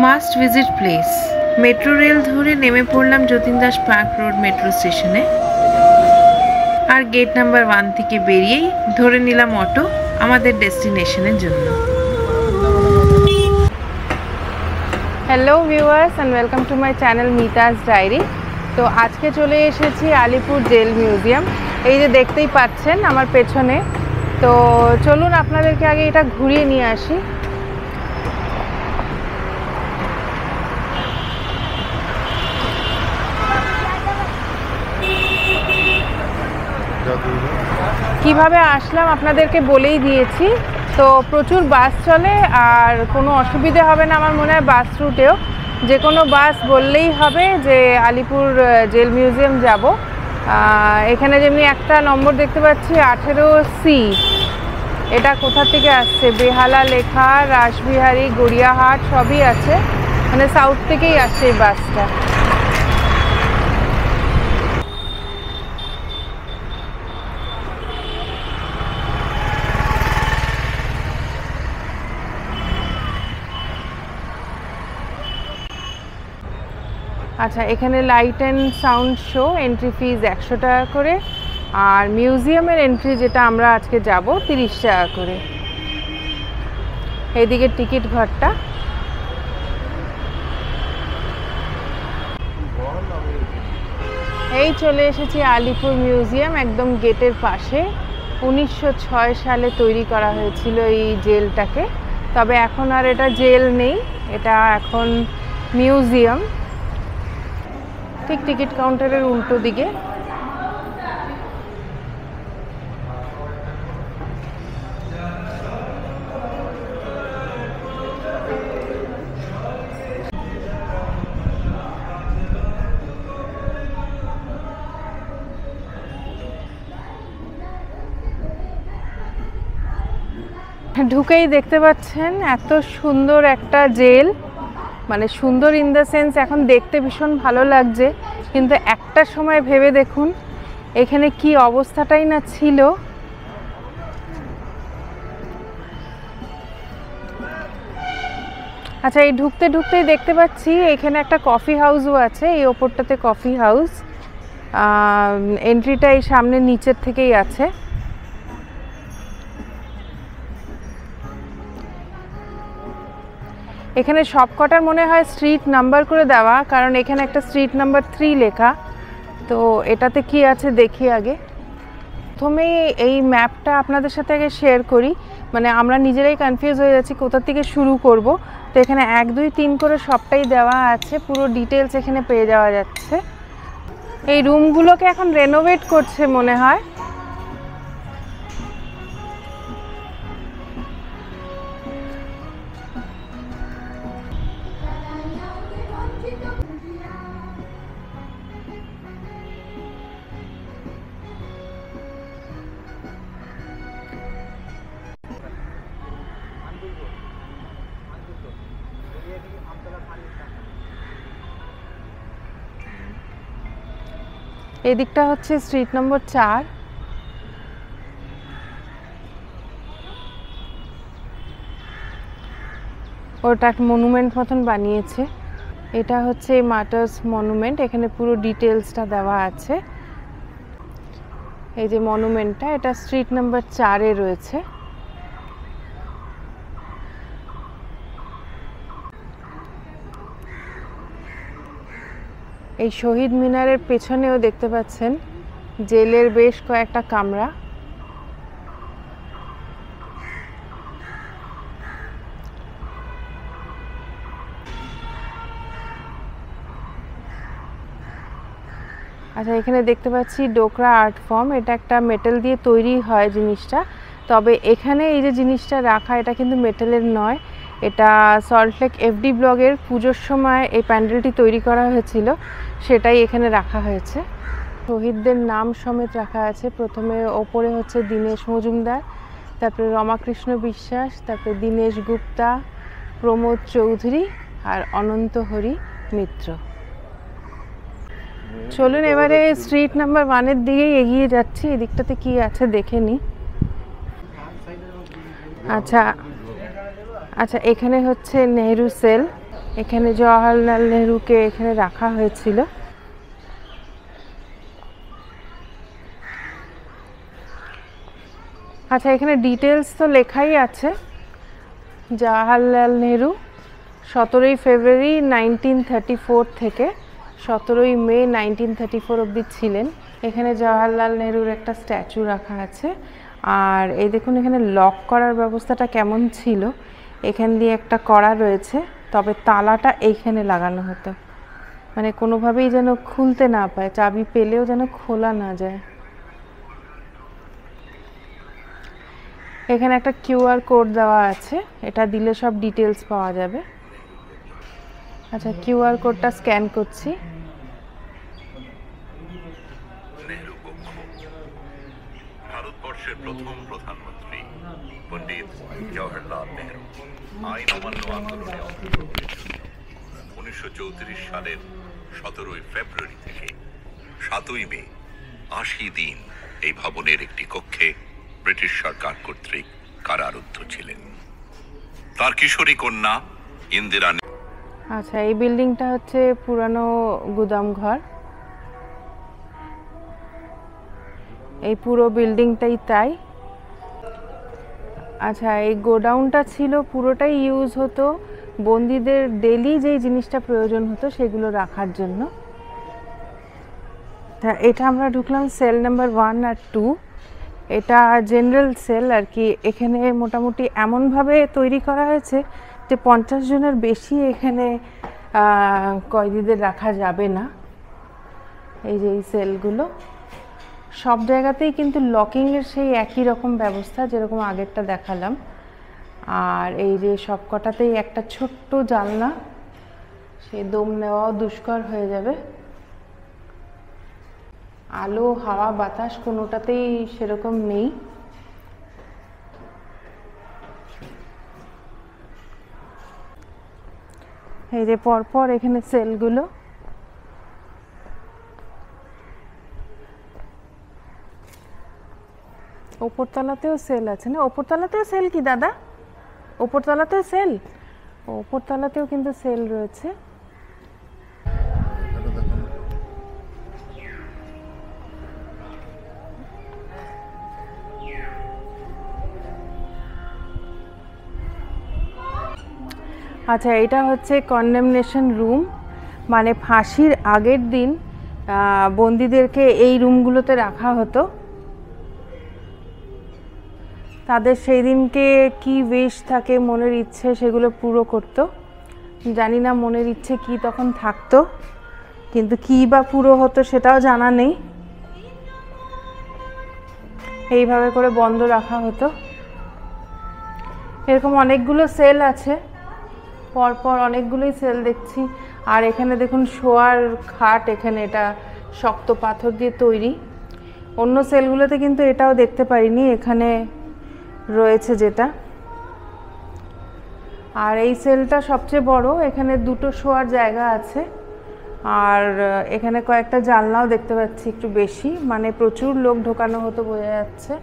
Must visit place. Metro rail ধরে নেমে পড়লাম Jatin Das park road metro স্টেশনে। আর গেট নাম্বার 1 থেকে বেরিয়েই ধরে নিলাম অটো আমাদের ডেস্টিনেশনের জন্য। Hello viewers and welcome to my channel Mita's diary. তো আজকে চলে এসেছি আলিপুর জেল মিউজিয়াম। এই যে দেখতেই পাচ্ছেন আমার পেছনে। তো চলুন আপনাদেরকে আগে এটা ঘুরিয়ে নিয়ে আসি। কিভাবে আসলাম আপনাদেরকে বলেই দিয়েছি। তো প্রচুর বাস চলে আর কোনো অসুবিধে হবে না আমার মনে হয় বাস রুটেও। যে কোনো বাস বললেই হবে যে আলিপুর জেল মিউজিয়াম যাব। এখানে যেমনি একটা নম্বর দেখতে পাচ্ছি 18C। এটা কোথা থেকে আসছে? বেহালা লেখা, রাসবিহারী, গড়িয়াহাট সবই আছে, মানে সাউথ থেকেই আসছে এই বাসটা। আচ্ছা, এখানে light and sound show, entry ফিজ 100 টাকা করে, আর মিউজিয়ামের এন্ট্রি যেটা আমরা আজকে যাব 30 টাকা করে। এইদিকে টিকিট ঘরটা। এই চলে এসেছি আলিপুর মিউজিয়াম, একদম গেটের পাশে। 1906 সালে তৈরি করা হয়েছিল এই জেলটাকে। তবে এখন আর এটা জেল নেই, এটা এখন মিউজিয়াম। ঠিক টিকিট কাউন্টারের উল্টো দিকে। ঢুকেই দেখতে পাচ্ছেন এত সুন্দর একটা জেল, মানে সুন্দর ইন দ্য সেন্স এখন দেখতে ভীষণ ভালো লাগছে, কিন্তু একটা সময় ভেবে দেখুন এখানে কি অবস্থাটাই না ছিল। আচ্ছা, এই ঢুকতে ঢুকতেই দেখতে পাচ্ছি এখানে একটা কফি হাউসও আছে। এই ওপরটাতে কফি হাউস। এন্ট্রিটা এই সামনে নিচের থেকেই আছে। এখানে সবকটার মনে হয় স্ট্রিট নাম্বার করে দেওয়া, কারণ এখানে একটা স্ট্রিট নাম্বার 3 লেখা। তো এটাতে কি আছে দেখি আগে। প্রথমেই এই ম্যাপটা আপনাদের সাথে আগে শেয়ার করি, মানে আমরা নিজেরাই কনফিউজ হয়ে যাচ্ছি কোথা থেকে শুরু করব। তো এখানে 1, 2, 3 করে সবটাই দেওয়া আছে, পুরো ডিটেলস এখানে পেয়ে যাওয়া যাচ্ছে। এই রুমগুলোকে এখন রেনোভেট করছে মনে হয়। এদিকটা হচ্ছে স্ট্রিট নম্বর 4। ওটা একটা মনুমেন্ট মতন বানিয়েছে। এটা হচ্ছে মার্টার্স মনুমেন্ট, এখানে পুরো ডিটেলসটা দেওয়া আছে। এই যে মনুমেন্টটা, এটা স্ট্রিট নাম্বার 4-এ রয়েছে। এই শহীদ মিনারের পেছনেও দেখতে পাচ্ছেন জেলের বেশ কয়েকটা কামরা। আচ্ছা, এখানে দেখতে পাচ্ছি ডোকরা আর্ট ফর্ম। এটা একটা মেটাল দিয়ে তৈরি হয় জিনিসটা, তবে এখানে এই যে জিনিসটা রাখা এটা কিন্তু মেটালের নয়, এটা সল্টলেক এফডি ব্লগের পুজোর সময় এই প্যান্ডেলটি তৈরি করা হয়েছিল, সেটাই এখানে রাখা হয়েছে। শহীদদের নাম সমেত রাখা আছে। প্রথমে ওপরে হচ্ছে দীনেশ মজুমদার, তারপরে রমাকৃষ্ণ বিশ্বাস, তারপরে দীনেশ গুপ্তা, প্রমোদ চৌধুরী আর অনন্ত হরি মিত্র। চলুন এবারে স্ট্রিট নাম্বার 1-এর দিকেই এগিয়ে যাচ্ছি। এদিকটাতে কি আছে দেখে নি। আচ্ছা, এখানে হচ্ছে নেহেরু সেল। এখানে জওহরলাল নেহরুকে এখানে রাখা হয়েছিল। আচ্ছা, এখানে ডিটেলস তো লেখাই আছে। জওহরলাল নেহরু 17ই ফেব্রুয়ারি 1934 থেকে 17ই মে 1934 অবধি ছিলেন। এখানে জওহরলাল নেহরুর একটা স্ট্যাচু রাখা আছে। আর এই দেখুন এখানে লক করার ব্যবস্থাটা কেমন ছিল, এখান দিয়ে একটা করা রয়েছে, তবে তালাটা এইখানে লাগানো হতো, মানে কোনোভাবেই যেন খুলতে না পায়, চাবি পেলেও যেন খোলা না যায়। এখানে একটা কিউআর কোড দেওয়া আছে, এটা দিলে সব ডিটেলস পাওয়া যাবে। আচ্ছা, কিউআর কোডটা স্ক্যান করছি। নেহরু কক্ষ, ভারতবর্ষের প্রথম প্রধানমন্ত্রী পণ্ডিত জওহরলাল নেহরু আইন অমান্য আন্দোলনে অংশগ্রহণের জন্য 1934 সালের 17ই ফেব্রুয়ারি থেকে 7ই মে 80 দিন এই ভবনের একটি কক্ষে ব্রিটিশ সরকার কর্তৃক কারারুদ্ধ ছিলেন। তার কিশোরী কন্যা ইন্দিরা। আচ্ছা, এই বিল্ডিংটা হচ্ছে পুরানো গুদাম ঘর। এই পুরো বিল্ডিংটাই তাই। আচ্ছা, এই গোডাউনটা ছিল পুরোটাই ইউজ হতো বন্দীদের ডেলি যেই জিনিসটা প্রয়োজন হতো সেগুলো রাখার জন্য। তা এটা আমরা ঢুকলাম সেল নাম্বার 1 আর 2। এটা জেনারেল সেল আর কি। এখানে মোটামুটি এমনভাবে তৈরি করা হয়েছে যে 50 জনের বেশি এখানে কয়েদিদের রাখা যাবে না। এই যে এই সেলগুলো সব জায়গাতেই কিন্তু লকিংয়ের সেই একই রকম ব্যবস্থা যেরকম আগেরটা দেখালাম। আর এই যে সব কটাতেই একটা ছোট্ট জানলা, সেই দম নেওয়াও দুষ্কর হয়ে যাবে। আলো হাওয়া বাতাস কোনোটাতেই সেরকম নেই। এই যে পরপর এখানে সেলগুলো, ওপরতলাতেও সেল আছে না? ওপরতলাতেও সেল কি দাদা? ওপরতলাতেও সেল? ওপরতলাতেও কিন্তু সেল রয়েছে। আচ্ছা, এটা হচ্ছে কন্ডেমনেশন রুম, মানে ফাঁসির আগের দিন বন্দীদেরকে এই রুমগুলোতে রাখা হতো। তাদের সেই দিনকে কি উইশ থাকে, মনের ইচ্ছে, সেগুলো পুরো করতো। জানি না মনের ইচ্ছে কি তখন থাকতো, কিন্তু কি বা পুরো হতো সেটাও জানা নেই। এইভাবে করে বন্ধ রাখা হতো। এরকম অনেকগুলো সেল আছে, পরপর অনেকগুলোই সেল দেখছি। আর এখানে দেখুন শোয়ার খাট, এখানে এটা শক্ত পাথর দিয়ে তৈরি। অন্য সেলগুলোতে কিন্তু এটাও দেখতে পারিনি, এখানে রয়েছে যেটা। আর এই সেলটা সবচেয়ে বড়, এখানে দুটো শোয়ার জায়গা আছে। আর এখানে কয়েকটা জানলাও দেখতে পাচ্ছি একটু বেশি, মানে প্রচুর লোক ঢোকানো হতো বোঝা যাচ্ছে।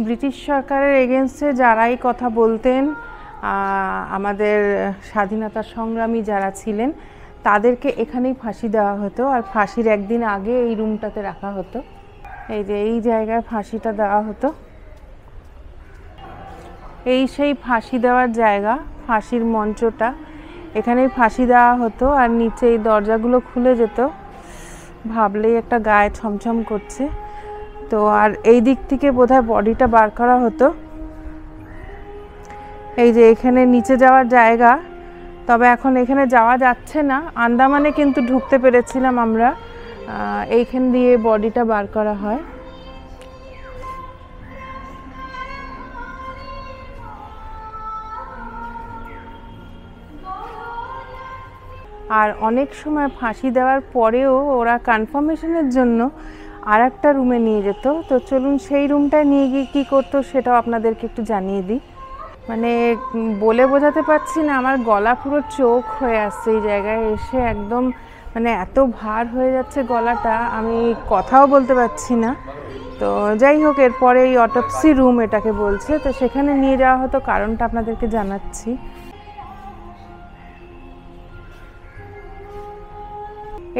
ব্রিটিশ সরকারের এগেনস্টে যারাই কথা বলতেন, আমাদের স্বাধীনতা সংগ্রামী যারা ছিলেন, তাদেরকে এখানেই ফাঁসি দেওয়া হতো। আর ফাঁসির একদিন আগে এই রুমটাতে রাখা হতো। এই যে এই জায়গায় ফাঁসিটা দেওয়া হতো। এই সেই ফাঁসি দেওয়ার জায়গা, ফাঁসির মঞ্চটা, এখানেই ফাঁসি দেওয়া হতো। আর নিচে এই দরজাগুলো খুলে যেত, ভাবলেই একটা গায়ে ছমছম করছে। তো আর এই দিক থেকে বোধহয় বডিটা বার করা হতো। এই যে এখানে নিচে যাওয়ার জায়গা, তবে এখন এখানে যাওয়া যাচ্ছে না। আন্দামানে কিন্তু ঢুকতে পেরেছিলাম আমরা, এইখান দিয়ে বডিটা বার করা হয়। আর অনেক সময় ফাঁসি দেওয়ার পরেও ওরা কনফার্মেশনের জন্য আর একটা রুমে নিয়ে যেত। তো চলুন সেই রুমটায় নিয়ে গিয়ে কী করতো সেটাও আপনাদেরকে একটু জানিয়ে দিই। মানে বলে বোঝাতে পারছি না, আমার গলা পুরো চোখ হয়ে আসছে এই জায়গায় এসে। একদম মানে এত ভার হয়ে যাচ্ছে গলাটা, আমি কথাও বলতে পারছি না। তো যাই হোক, এরপরে এই অটোপসি রুম এটাকে বলছে, তো সেখানে নিয়ে যাওয়া হতো, কারণটা আপনাদেরকে জানাচ্ছি।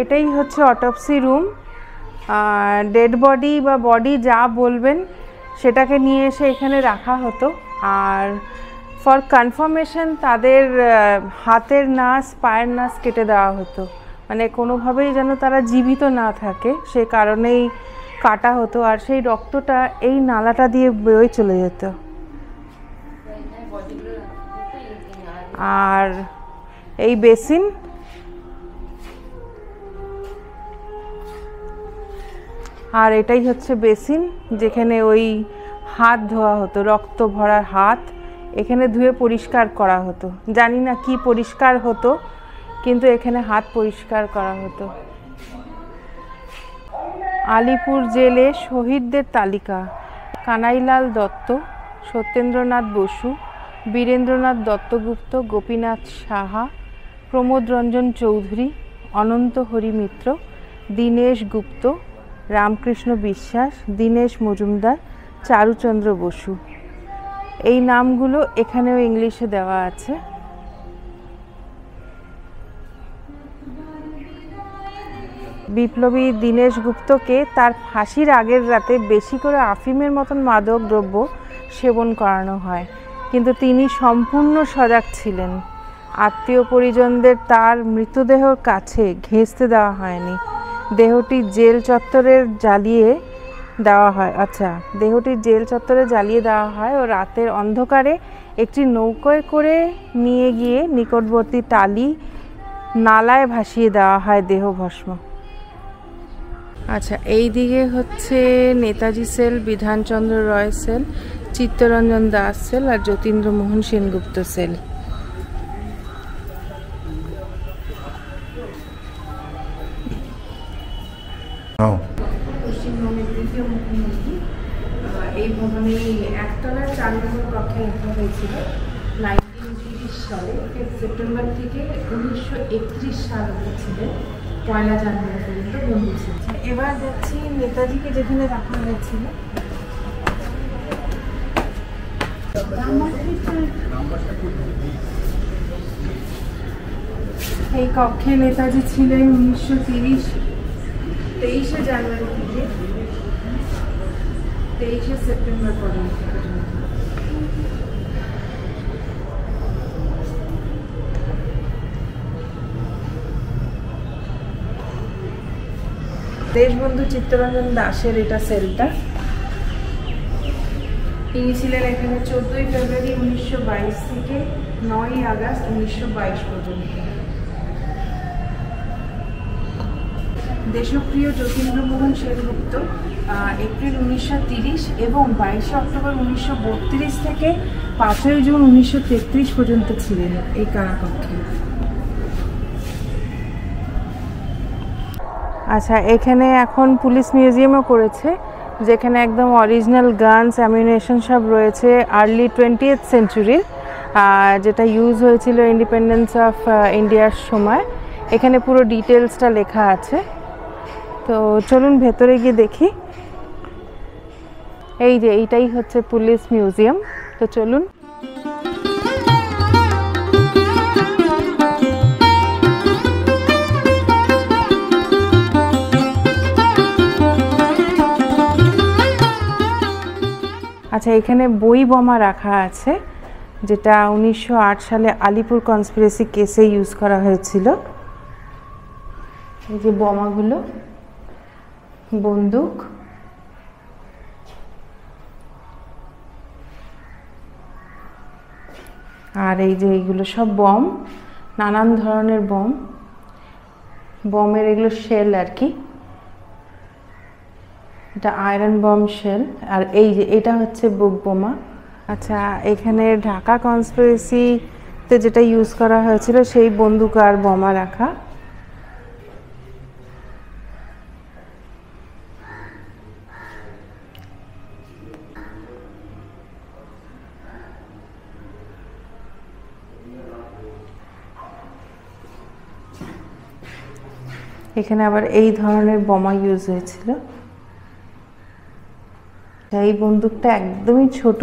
এটাই হচ্ছে অটোপসি রুম। ডেড বডি বা বডি যা বলবেন সেটাকে নিয়ে এসে এখানে রাখা হতো। আর ফর কনফার্মেশন তাদের হাতের নাস, পায়ের নাস কেটে দেওয়া হতো, মানে কোনোভাবেই যেন তারা জীবিত না থাকে সে কারণেই কাটা হতো। আর সেই রক্তটা এই নালাটা দিয়ে বয়ে চলে যেত। আর এই বেসিন, আর এটাই হচ্ছে বেসিন যেখানে ওই হাত ধোয়া হতো, রক্ত ভরা হাত এখানে ধুয়ে পরিষ্কার করা হতো। জানি না কি পরিষ্কার হতো, কিন্তু এখানে হাত পরিষ্কার করা হতো। আলিপুর জেলে শহীদদের তালিকা: কানাইলাল দত্ত, সত্যেন্দ্রনাথ বসু, বীরেন্দ্রনাথ দত্তগুপ্ত, গোপীনাথ সাহা, প্রমোদ রঞ্জন চৌধুরী, অনন্ত হরি মিত্র, দীনেশ গুপ্ত, রামকৃষ্ণ বিশ্বাস, দীনেশ মজুমদার, চারুচন্দ্র বসু। এই নামগুলো এখানেও ইংলিশে দেওয়া আছে। বিপ্লবী দীনেশ গুপ্তকে তার ফাঁসির আগের রাতে বেশি করে আফিমের মতন মাদক দ্রব্য সেবন করানো হয়, কিন্তু তিনি সম্পূর্ণ সজাগ ছিলেন। আত্মীয় পরিজনদের তার মৃতদেহর কাছে ঘেঁষতে দেওয়া হয়নি। দেহটি জেল চত্বরে জ্বালিয়ে দেওয়া হয়। দেহটি জেল চত্বরে জ্বালিয়ে দেওয়া হয় ও রাতের অন্ধকারে একটি নৌকায় করে নিয়ে গিয়ে নিকটবর্তী টালি নালায় ভাসিয়ে দেওয়া হয় দেহ ভস্ম। এই দিকে হচ্ছে নেতাজি সেল, বিধানচন্দ্র রয় সেল, চিত্তরঞ্জন দাস সেল আর যতীন্দ্রমোহন সেনগুপ্ত সেল। পশ্চিমবঙ্গের দ্বিতীয় মুখ্যমন্ত্রী। এই ভবনে একতলার 4 নম্বর কক্ষে রাখা হয়েছিল 1930 সালে। সেপ্টেম্বর থেকে 1931 সাল অবধি ছিলেন, 1 জানুয়ারি পর্যন্ত বন্দী ছিল। এবার যাচ্ছি নেতাজিকে যেখানে রাখা হয়েছিল। এই কক্ষে নেতাজি ছিলেন 23 জানুয়ারি থেকে 23 সেপ্টেম্বর পর্যন্ত। দেশবন্ধু চিত্তরঞ্জন দাসের এটা সেলটা। তিনি ছিলেন এখানে 14 ফেব্রুয়ারি 1922 থেকে 9 আগস্ট 1922 পর্যন্ত। দেশপ্রিয় যতীন্দ্রমোহন সেনগুপ্ত এপ্রিল 1930 এবং 22 অক্টোবর 1932 থেকে 5 জুন 1933 পর্যন্ত ছিলেন এই কারাকক্ষে। এখানে এখন পুলিশ মিউজিয়ামও করেছে, যেখানে একদম অরিজিনাল গানস, অ্যামিউনেশন সব রয়েছে আর্লি 20th সেঞ্চুরির, যেটা ইউজ হয়েছিল ইন্ডিপেন্ডেন্স অফ ইন্ডিয়ার সময়। এখানে পুরো ডিটেলসটা লেখা আছে। তো চলুন ভেতরে গিয়ে দেখি। এইটাই হচ্ছে পুলিশ মিউজিয়াম। তো চলুন। এখানে বই বোমা রাখা আছে, যেটা 1908 সালে আলিপুর কনস্পিরেসি কেসে ইউজ করা হয়েছিল। এই যে বোমাগুলো, বন্দুক, আর এই যে এইগুলো সব বম, নানান ধরনের বমের এগুলো শেল আর কি। এটা আয়রন বম শেল। আর এই যে এটা হচ্ছে বুক বোমা। এখানে ঢাকা কনস্পিরেসিতে যেটা ইউজ করা হয়েছিল সেই বন্দুক আর বোমা রাখা। এখানে আবার এই ধরনের বোমা ইউজ হয়েছিল। এই বন্দুকটা একদমই ছোট,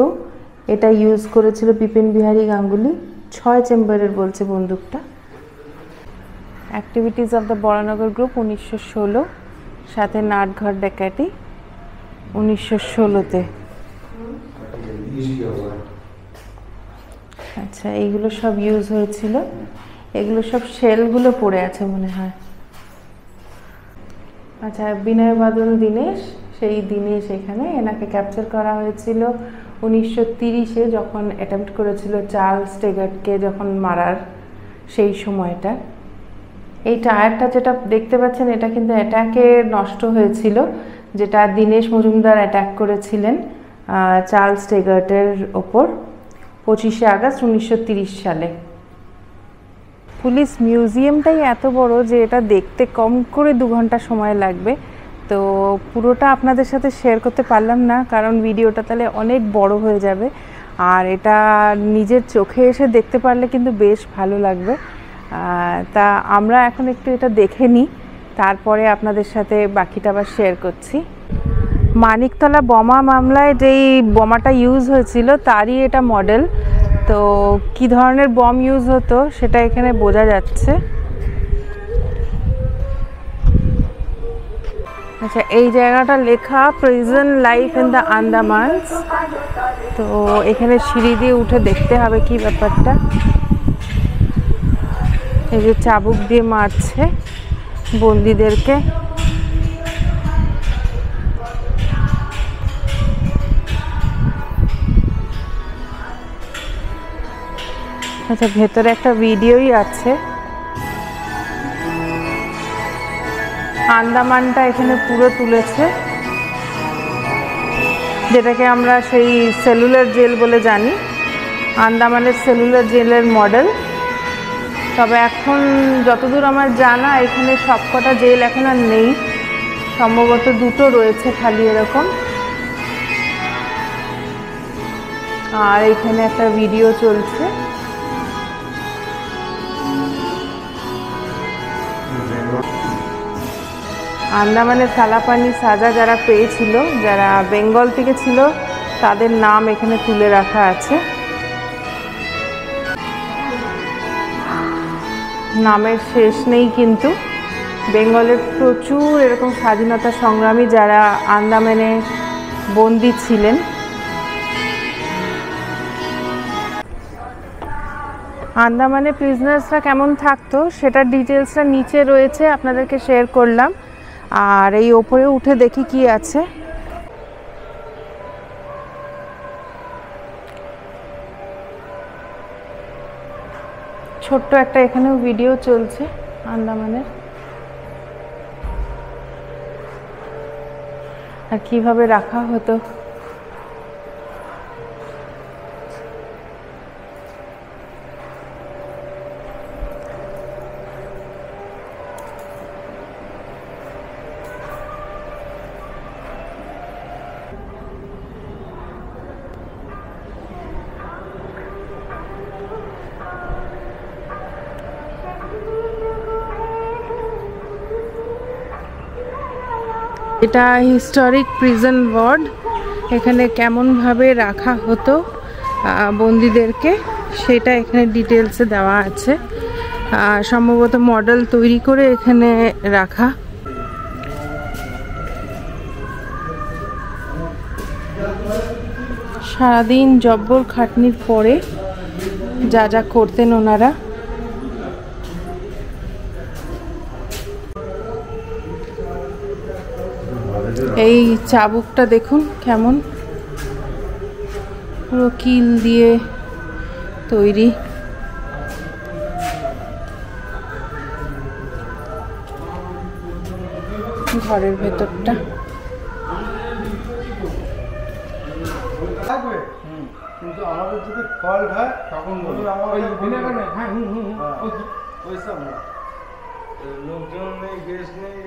এটা ইউজ করেছিল বিপিন বিহারী গাঙ্গুলি। 6 চেম্বারের বলছে বন্দুকটা। Activities of the Baranagar group 1916, সাথে নাটঘর ডাকাতি 1916-তে। আচ্ছা, এইগুলো সব ইউজ হয়েছিল, এগুলো সব শেলগুলো পড়ে আছে মনে হয়। আচ্ছা, বিনয় বাদল দীনেশ, সেই দীনেশ এখানে, এনাকে ক্যাপচার করা হয়েছিল 1930-এ, যখন অ্যাটেম্প্ট করেছিল চার্লস টেগার্টকে যখন মারার সেই সময়টা। এই টায়ারটা যেটা দেখতে পাচ্ছেন এটা কিন্তু অ্যাটাকে নষ্ট হয়েছিল, যেটা দীনেশ মজুমদার অ্যাটাক করেছিলেন চার্লস টেগার্টের ওপর 25শে আগস্ট 1930 সালে। পুলিশ মিউজিয়ামটাই এত বড় যে এটা দেখতে কম করে 2 ঘন্টা সময় লাগবে, তো পুরোটা আপনাদের সাথে শেয়ার করতে পারলাম না, কারণ ভিডিওটা তাহলে অনেক বড় হয়ে যাবে। আর এটা নিজের চোখে এসে দেখতে পারলে কিন্তু বেশ ভালো লাগবে। তা আমরা এখন একটু এটা দেখে নিই, তারপরে আপনাদের সাথে বাকিটা আবার শেয়ার করছি। মানিকতলা বোমা মামলায় যেই বোমাটা ইউজ হয়েছিল তারই এটা মডেল। তো কি ধরনের বম ইউজ হতো সেটা এখানে বোঝা যাচ্ছে। আচ্ছা, এই জায়গাটা লেখা প্রিজন লাইফ ইন দ্য আন্দামানস। তো এখানে সিঁড়ি দিয়ে উঠে দেখতে হবে কি ব্যাপারটা। এই যে চাবুক দিয়ে মারছে বন্দীদেরকে। আচ্ছা, ভেতরে একটা ভিডিওই আছে। আন্দামানটা এখানে পুরো তুলেছে, যেটাকে আমরা সেই সেলুলার জেল বলে জানি, আন্দামানের সেলুলার জেলের মডেল। তবে এখন যতদূর আমার জানা এখানে সবকটা জেল এখন আর নেই, সম্ভবত 2টো রয়েছে খালি এরকম। আর এখানে একটা ভিডিও চলছে। আন্দামানের কালাপানি সাজা যারা পেয়েছিল, যারা বেঙ্গল থেকে ছিল, তাদের নাম এখানে তুলে রাখা আছে। নামের শেষ নেই, কিন্তু বেঙ্গলের প্রচুর এরকম স্বাধীনতা সংগ্রামী যারা আন্দামানে বন্দী ছিলেন। আন্দামানে প্রিজনার্সরা কেমন থাকতো সেটার ডিটেলসটা নিচে রয়েছে, আপনাদেরকে শেয়ার করলাম। আর এই ওপরে উঠে দেখি কি আছে। ছোট্ট একটা এখানেও ভিডিও চলছে আন্দামানের, আর কিভাবে রাখা হতো। এটা হিস্টোরিক প্রিজন ওয়ার্ড, এখানে কেমনভাবে রাখা হতো বন্দীদেরকে সেটা এখানে ডিটেলসে দেওয়া আছে। সম্ভবত মডেল তৈরি করে এখানে রাখা। সারাদিন জব্বর খাটনির পরে যা যা করতেন ওনারা। এই চাবুকটা দেখুন কেমন, পুরো কিল দিয়ে তৈরি। ঘরের ভেতরটা কিন্তু আমাদের যদি ফল হয় তখন লোকজন নেই, গ্যাস নেই,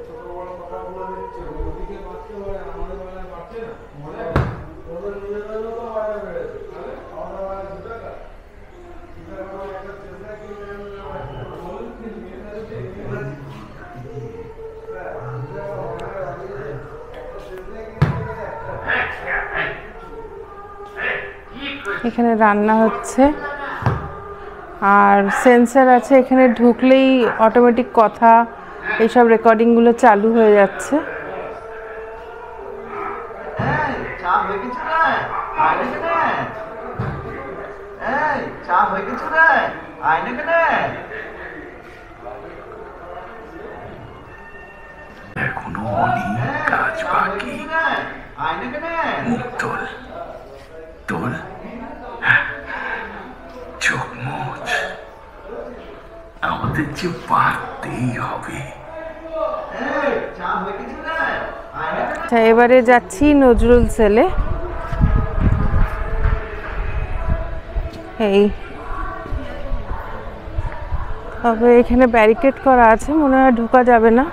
ছোট বড় কথাগুলো দিচ্ছে ওদিকে বাঁচতে পারে, আমাদের বেলায় বাঁচছে না। ওদের নিজেদের তো বাইরে বেড়েছে, আমাদের বেলায় 2 টাকা একটা চেষ্টা কিনে একটা এখানে রান্না হচ্ছে আর সেন্সর আছে, এখানে ঢুকলেই অটোমেটিক কথা এইসব রেকর্ডিংগুলো চালু হয়ে যাচ্ছে। এখনো অনেক কাজ বাকি। মুখ তোল, তোল, চোখ মুছ, আমাদের যে পারতেই হবে। আচ্ছা, এবারে যাচ্ছি নজরুল সেলে। এই তবে এখানে ব্যারিকেড করা আছে, মনে হয় ঢোকা যাবে না।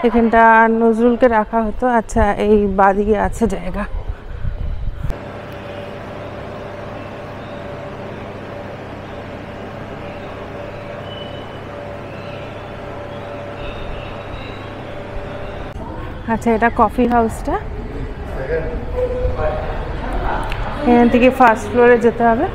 এখানটা নজরুলকে রাখা হতো। আচ্ছা, এই বাদিকে আছে জায়গা। আচ্ছা, এটা কফি হাউসটা। এখান থেকে ফার্স্ট ফ্লোরে যেতে হবে।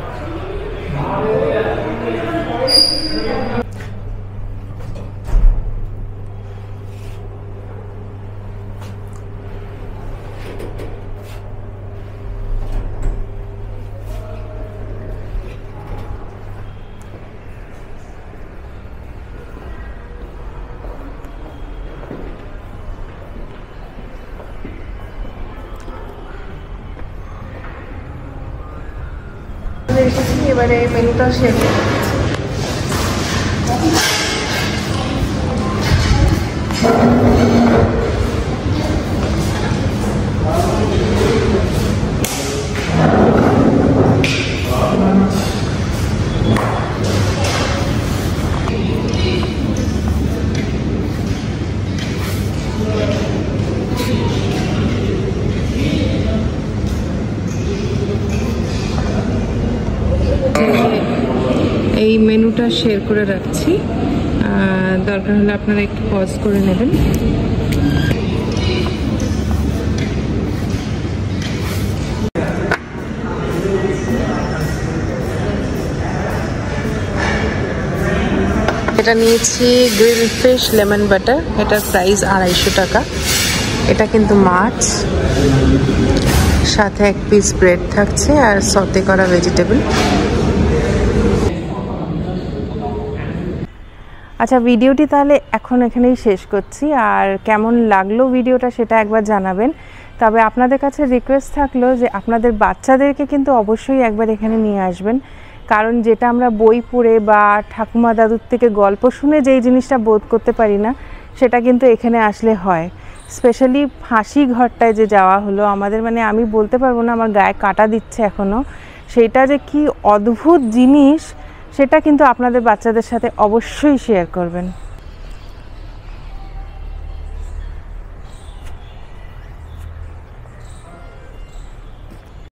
এসেছি, এবারে মেনুটা শেয়ার করছি। এই মেনুটা শেয়ার করে রাখছি, দরকার হলে আপনারা একটু পজ করে নেবেন। এটা নিয়েছি গ্রিল ফিশ লেমন বাটার, এটার প্রাইস 250 টাকা। এটা কিন্তু মাছ, সাথে এক পিস ব্রেড থাকছে আর সতে করা ভেজিটেবল। আচ্ছা, ভিডিওটি তাহলে এখন এখানেই শেষ করছি। আর কেমন লাগলো ভিডিওটা সেটা একবার জানাবেন। তবে আপনাদের কাছে রিকোয়েস্ট থাকলো যে আপনাদের বাচ্চাদেরকে কিন্তু অবশ্যই একবার এখানে নিয়ে আসবেন, কারণ যেটা আমরা বই পড়ে বা ঠাকুমা দাদুর থেকে গল্প শুনে যেই জিনিসটা বোধ করতে পারি না, সেটা কিন্তু এখানে আসলে হয়। স্পেশালি ফাঁসি ঘরটায় যে যাওয়া হলো আমাদের, মানে আমি বলতে পারবো না, আমার গায়ে কাঁটা দিচ্ছে এখনও। সেইটা যে কি অদ্ভুত জিনিস সেটা কিন্তু আপনাদের বাচ্চাদের সাথে অবশ্যই শেয়ার করবেন।